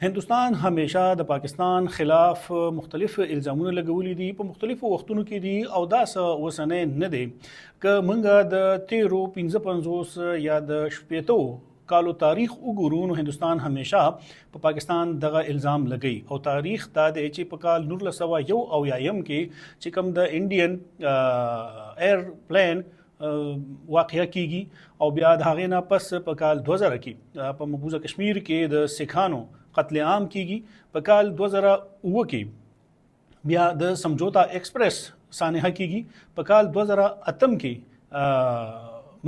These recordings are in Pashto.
هندوستان همیشه د پاکستان خلاف مختلف الزامونه لګولي دي په مختلفو وختونو کې دي او دا څه وسنه نه دي که مونږ د 1355 یا د شپېتو کالو تاریخ وګورو نو هندوستان همیشه په پاکستان دغه الزام لګي او تاریخ دا د چې په کال 1901 او یایم کې چې کوم د انډین ایرپلین واقعیا کیږي او بیا د هغې نه پس په کال 2000 کې په مقبوضه کشمیر کې د سکھانو قتل عام کیږي په کال 2009 کې بیا د سمجھوتا ایکسپریس سانحه کیږي په کال 2008 کې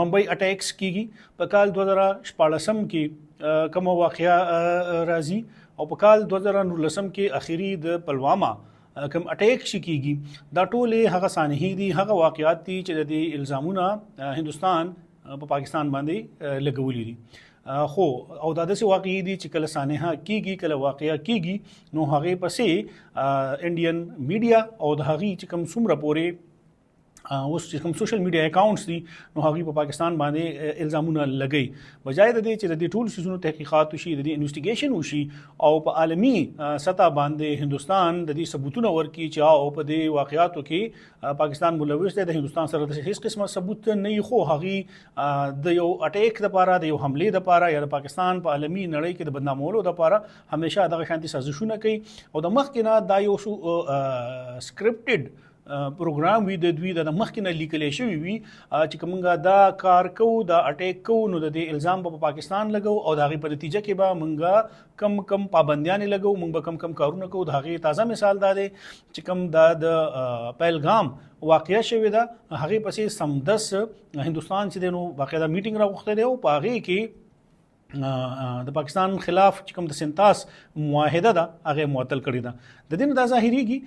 ممبئی اٹیکس کیږي په کال 2014 کې کوم واقعیا راځي او په کال 2019 کې اخیری د پلواما کوم اٹیک شي کیږي دا ټول هغه سانحې دي هغه واقعیات دي چې د الزامونه هندوستان په پاکستان باندې لګولي دي خو او دا داسې واقعي دي چې کله سانحه کیږي کله واقعیا کیږي نو هغې پسې انډین میډیا او د هغې چې کوم څومره پورې اوس چې کوم سوشل میډیا اکاونټس دي نو هغوی په پاکستان باندې الزامونه لګي بجای د دې چې د دې ټول سیزونو تحقیقات وشي د دې انویسټیګیشن وشي او په عالمي سطح باندې هندوستان د دې ثبوتونه ورکړي چې او په دې واقعاتو کې پاکستان ملوث دی د هندوستان سره د هیڅ قسمه ثبوت نه خو هغوی د یو اٹیک دپاره د یو حملې دپاره یا د پاکستان په عالمي نړۍ کې د بدنامولو دپاره همیشه دغه شانتي سازشونه کوي او د مخکې نه دا یو سکرپټډ پروګرام وي د دوی د مخکې نه لیکلی شوي وي چې که موږ دا کار کوو دا اټیک کوو نو د دې الزام به په پاکستان لګو او د هغې په نتیجه کې به موږ کم پابندیانې لګو موږ به کم کارونه کوو د هغې تازه مثال دا دی چې کوم دا د پهلګام واقعه شوې ده هغې پسې سمدس هندوستان چې دی نو باقاعده میټینګ راغوښتی دی او په هغې کې د پاکستان خلاف چې کوم د سنتاس معاهده ده هغه معطل کړې ده د دې نه دا ظاهریږي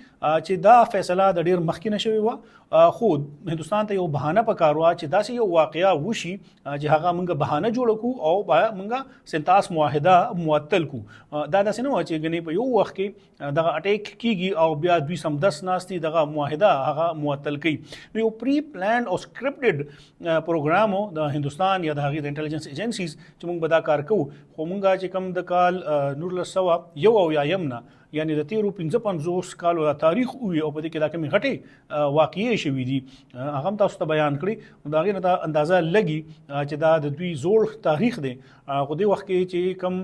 چې دا فیصله د ډیر مخکې نه شوې وه خو هندوستان ته یو بهانه پکار وه چې داسې یو واقعه وشي چې هغه موږ بهانه جوړ کړو او موږ سنتاس معاهده معطل کړو دا داسې نه وه چې ګنې په یو وخت کې دغه اټیک کیږي او بیا دوی سمدس ناستي دغه معاهده هغه معطل کوي نو یو پری پلان او سکرپټډ پروګرام د هندوستان یا د هغې د انټیلیجنس ایجنسیز چې موږ به دا کار کوو خو مونږ چې کوم د کال 1901 او یایم نه یعنی د 1355 کالو د تاریخ وي او په دې کې دا کومې غټې واقعې شوي دي هغه هم تاسو ته بیان کړي نو د هغې نه دا اندازه لګي چې دا د دوی زوړ تاریخ دی خو دې وخت کې چې کوم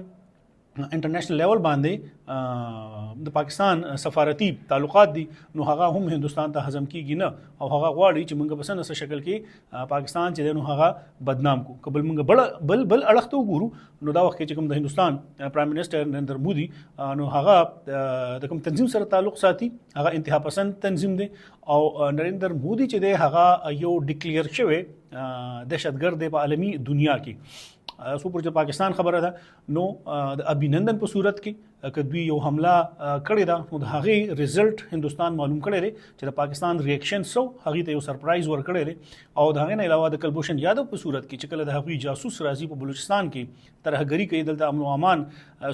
انټرنیشنل لیول باندې د پاکستان سفارتي تعلقات دي نو هغه هم هندوستان ته هضم کیږي نه او هغه غواړي چې موږ په څه شکل کې پاکستان چې دی نو هغه بدنام کو که بل موږ بل اړخ ته وګورو نو دا وخت کې چې کوم د هندوستان پرایم منسټر نریندر مودي نو هغه د کوم تنظیم سره تعلق ساتي هغه انتها پسند تنظیم دی او نریندر مودي چې دی هغه یو ډیکلیئر شوی دهشتګرد دی په عالمي دنیا کې سو پر چې پاکستان خبره ده نو د ابینندن په صورت کې که دوی یو حمله کړې ده نو د هغې رزلټ هندوستان معلوم کړی دی چې د پاکستان ریاکشن سو هغې ته یو سرپرایز ورکړی دی او د هغې نه علاوه د کلبھوشن یادو په صورت کې چې کله د هغوی جاسوس راځي په بلوچستان کې ترهګري کوي دلته امن و امان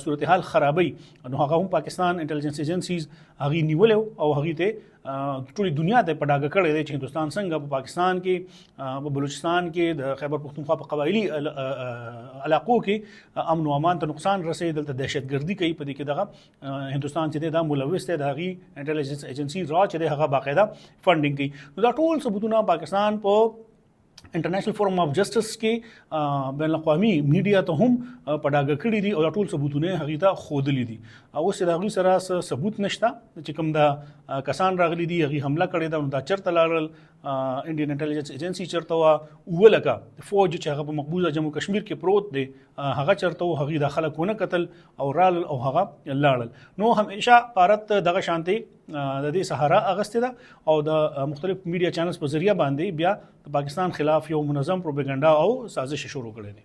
صورتحال خرابوي نو هغه هم پاکستان انټیلیجنس ایجنسیز هغې نیولی او هغې ته ټولې دنیا ته په ډاګه کړی دی چې هندوستان څنګه په پاکستان کې په بلوچستان کې د خیبر پختونخوا په قبایلي علاقو کې امن و امان ته نقصان رسوي دلته دهشتګردي کوي په دې کې دغه هندوستان چې دی دا ملوث دی د هغې انټیلیجنس ایجنسي را چې دی هغه باقاعده فنډینګ کوي نو دا ټول ثبوتونه پاکستان په انټرنیشنل فورم اف جسټس کې بین الاقوامي میډیا ته هم په ډاګه کړي دي او دا ټول ثبوتونه هغې ته ښودلي دي اوس د هغوی سره څه ثبوت نشته چې کوم دا کسان راغلي دي هغې حمله کړې ده نو دا چېرته لاړل انډین انټیلیجنس ایجنسي چېرته وه 7 لکه فوج چې هغه په مقبوضه جموں کشمیر کې پروت دی هغه چېرته و هغوی دا خلک ونه کتل او رالل او هغه لاړل نو همیشه بھارت دغه شانتې د دې سهارا اغستې ده او د مختلف میډیا چینلز په ذریعہ باندې بیا د پاکستان خلاف یو منظم پروپاګاندا او سازش شروع کړی دی